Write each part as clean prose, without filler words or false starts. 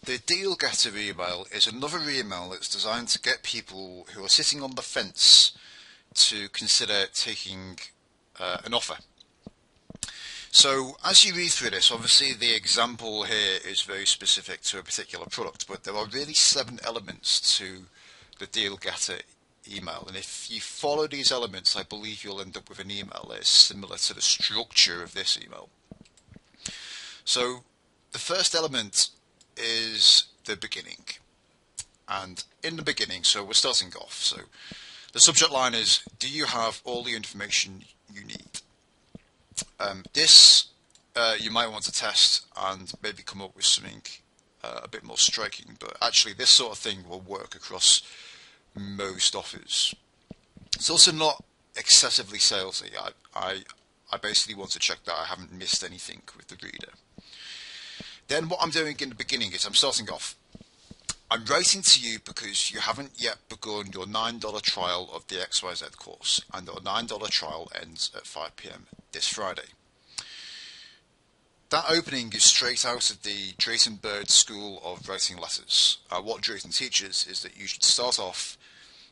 the deal getter email is another email that's designed to get people who are sitting on the fence to consider taking an offer. So as you read through this, obviously the example here is very specific to a particular product, but there are really 7 elements to the deal getter email, and if you follow these elements, I believe you'll end up with an email that is similar to the structure of this email. So the first element is the beginning, and in the beginning, so we're starting off, so the subject line is, do you have all the information you need? This you might want to test and maybe come up with something a bit more striking, but actually this sort of thing will work across most offers. It's also not excessively salesy. I basically want to check that I haven't missed anything with the reader. Then what I'm doing in the beginning is I'm starting off. I'm writing to you because you haven't yet begun your $9 trial of the XYZ course, and your $9 trial ends at 5 PM this Friday. That opening is straight out of the Drayton Bird School of Writing Letters. What Drayton teaches is that you should start off,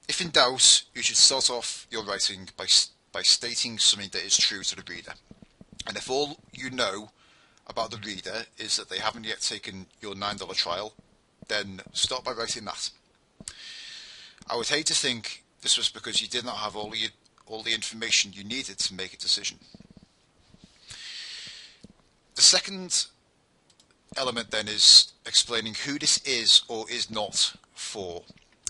if in doubt, you should start off your writing by stating something that is true to the reader. And if all you know about the reader is that they haven't yet taken your $9 trial, then start by writing that. I would hate to think this was because you did not have all the information you needed to make a decision. The second element then is explaining who this is or is not for.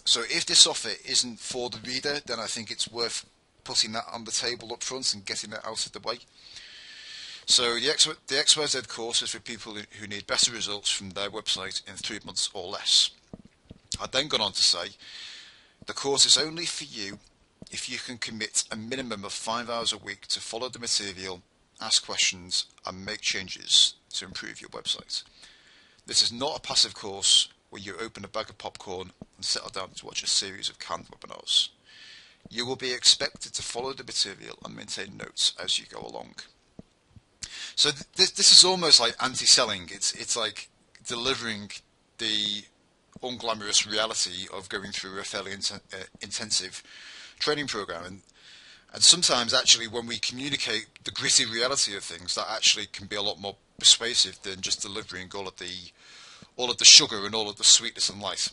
So if this offer isn't for the reader, then I think it's worth putting that on the table up front and getting it out of the way. So the XYZ course is for people who need better results from their website in 3 months or less. I've then gone on to say, the course is only for you if you can commit a minimum of 5 hours a week to follow the material, ask questions, and make changes to improve your website. This is not a passive course where you open a bag of popcorn and settle down to watch a series of canned webinars. You will be expected to follow the material and maintain notes as you go along. So this is almost like anti-selling. It's like delivering the unglamorous reality of going through a fairly intensive training program, and sometimes actually when we communicate the gritty reality of things, that actually can be a lot more persuasive than just delivering all of the sugar and all of the sweetness and light.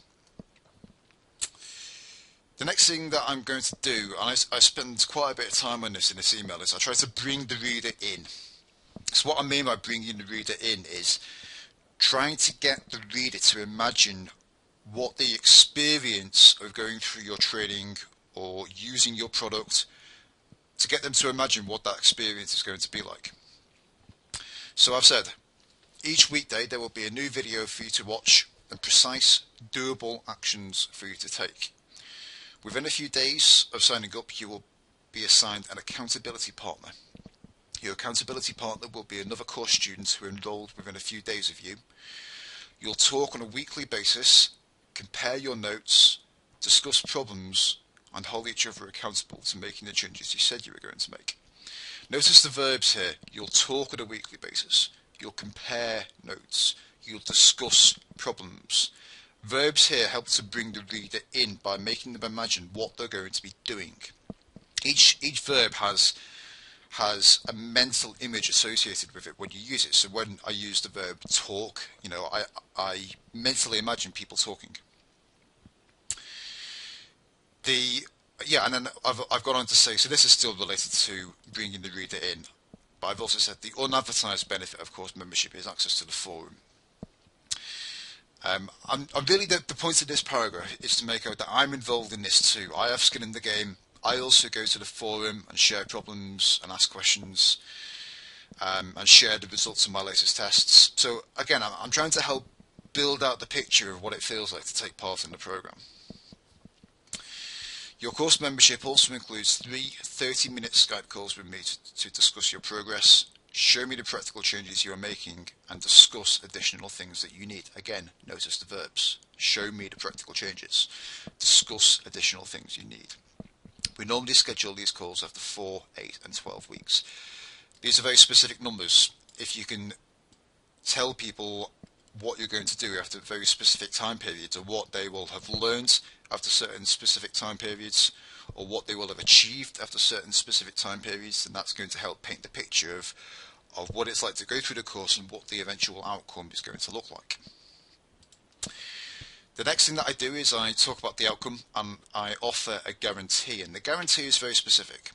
The next thing that I'm going to do, and I spend quite a bit of time on this in this email, is I try to bring the reader in. So what I mean by bringing the reader in is trying to get the reader to imagine what the experience of going through your training or using your product, to get them to imagine what that experience is going to be like. So I've said, each weekday there will be a new video for you to watch and precise, doable actions for you to take. Within a few days of signing up, you will be assigned an accountability partner. Your accountability partner will be another course student who enrolled within a few days of you. You'll talk on a weekly basis, compare your notes, discuss problems, and hold each other accountable to making the changes you said you were going to make. Notice the verbs here. You'll talk on a weekly basis. You'll compare notes. You'll discuss problems. Verbs here help to bring the reader in by making them imagine what they're going to be doing. Each verb has a mental image associated with it when you use it. So when I use the verb talk, I mentally imagine people talking. And then I've gone on to say, so this is still related to bringing the reader in, but I've also said the unadvertised benefit of course membership is access to the forum. I'm really the point of this paragraph is to make out that I'm involved in this too. I have skin in the game. I also go to the forum and share problems and ask questions and share the results of my latest tests. So again, I'm trying to help build out the picture of what it feels like to take part in the program. Your course membership also includes 3 30-minute Skype calls with me to discuss your progress, show me the practical changes you are making, and discuss additional things that you need. Again, notice the verbs. Show me the practical changes. Discuss additional things you need. We normally schedule these calls after 4, 8, and 12 weeks. These are very specific numbers. If you can tell people what you're going to do after very specific time periods, or what they will have learned after certain specific time periods, or what they will have achieved after certain specific time periods, then that's going to help paint the picture of what it's like to go through the course and what the eventual outcome is going to look like. The next thing that I do is I talk about the outcome, and I offer a guarantee, and the guarantee is very specific.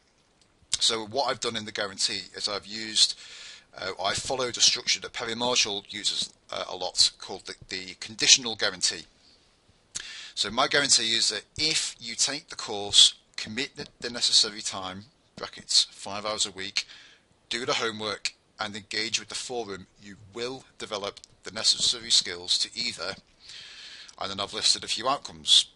So what I've done in the guarantee is I followed a structure that Perry Marshall uses a lot, called the conditional guarantee. So my guarantee is that if you take the course, commit the necessary time, brackets 5 hours a week, do the homework and engage with the forum, you will develop the necessary skills to either, and then I've listed a few outcomes.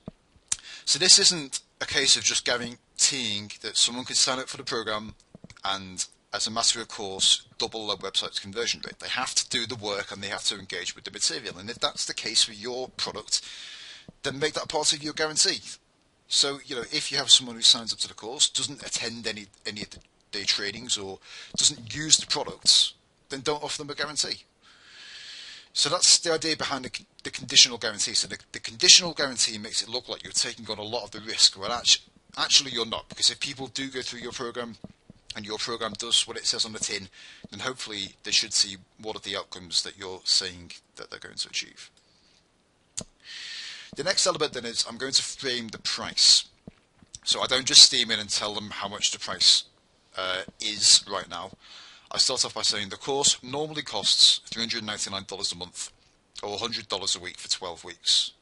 So this isn't a case of just guaranteeing that someone can sign up for the program and, as a matter of course, double their website's conversion rate. They have to do the work and they have to engage with the material. And if that's the case for your product, then make that part of your guarantee. So, if you have someone who signs up to the course, doesn't attend any of the day trainings, or doesn't use the products, then don't offer them a guarantee. So that's the idea behind the conditional guarantee. So the conditional guarantee makes it look like you're taking on a lot of the risk, when actually you're not, because if people do go through your program and your program does what it says on the tin, then hopefully they should see what are the outcomes that you're saying that they're going to achieve. The next element then is I'm going to frame the price. So I don't just steam in and tell them how much the price is right now. I start off by saying the course normally costs $399 a month, or $100 a week for 12 weeks.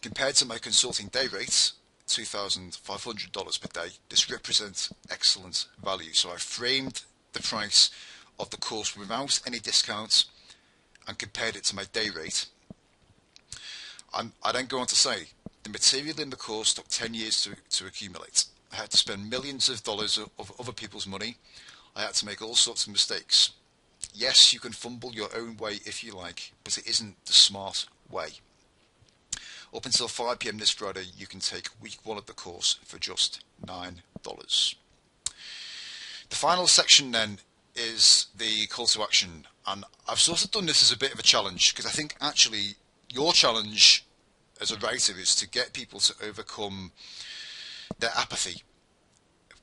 Compared to my consulting day rate, $2,500 per day, this represents excellent value. So I framed the price of the course without any discounts and compared it to my day rate. I then go on to say the material in the course took 10 years to accumulate. I had to spend millions of dollars of other people's money. I had to make all sorts of mistakes. Yes, you can fumble your own way if you like, but it isn't the smart way. Up until 5 PM this Friday, you can take week 1 of the course for just $9. The final section then is the call to action, and I've sort of done this as a bit of a challenge, because I think actually your challenge as a writer is to get people to overcome their apathy,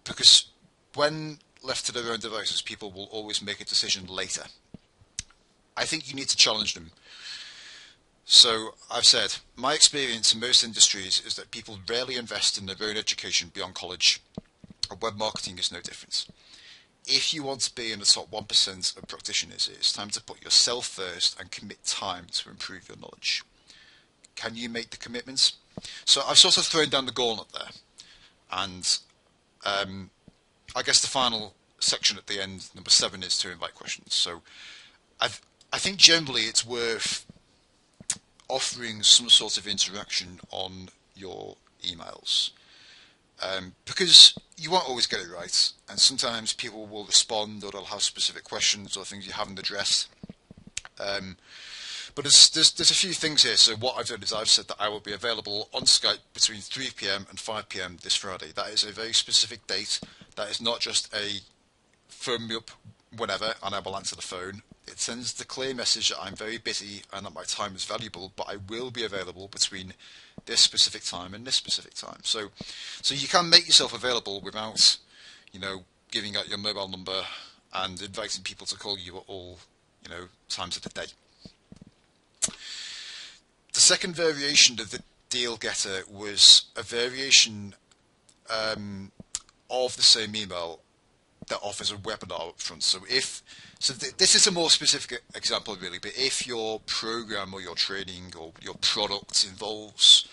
because when left to their own devices, people will always make a decision later. I think you need to challenge them. So I've said, my experience in most industries is that people rarely invest in their own education beyond college, and web marketing is no different. If you want to be in the top 1% of practitioners, it's time to put yourself first and commit time to improve your knowledge. Can you make the commitments? So I've sort of thrown down the gauntlet there, and I guess the final section at the end, number 7, is to invite questions. So I think generally it's worth offering some sort of interaction on your emails, because you won't always get it right, and sometimes people will respond, or they'll have specific questions or things you haven't addressed. But there's a few things here. So what I've done is I've said that I will be available on Skype between 3 PM and 5 PM this Friday. That is a very specific date. That is not just a phone me up whenever and I will answer the phone. It sends the clear message that I'm very busy and that my time is valuable, but I will be available between this specific time and this specific time. So you can make yourself available without, giving out your mobile number and inviting people to call you at all, times of the day. The second variation of the deal getter was a variation of the same email that offers a webinar up front. This is a more specific example really, but if your program or your training or your product involves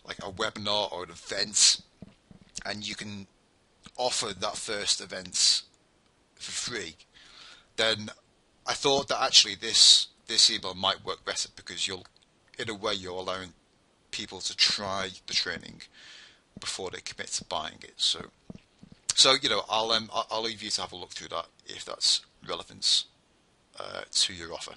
like a webinar or an event, and you can offer that first event for free, then I thought that actually this email might work better, because in a way you're allowing people to try the training before they commit to buying it. So I'll leave you to have a look through that if that's relevant to your offer.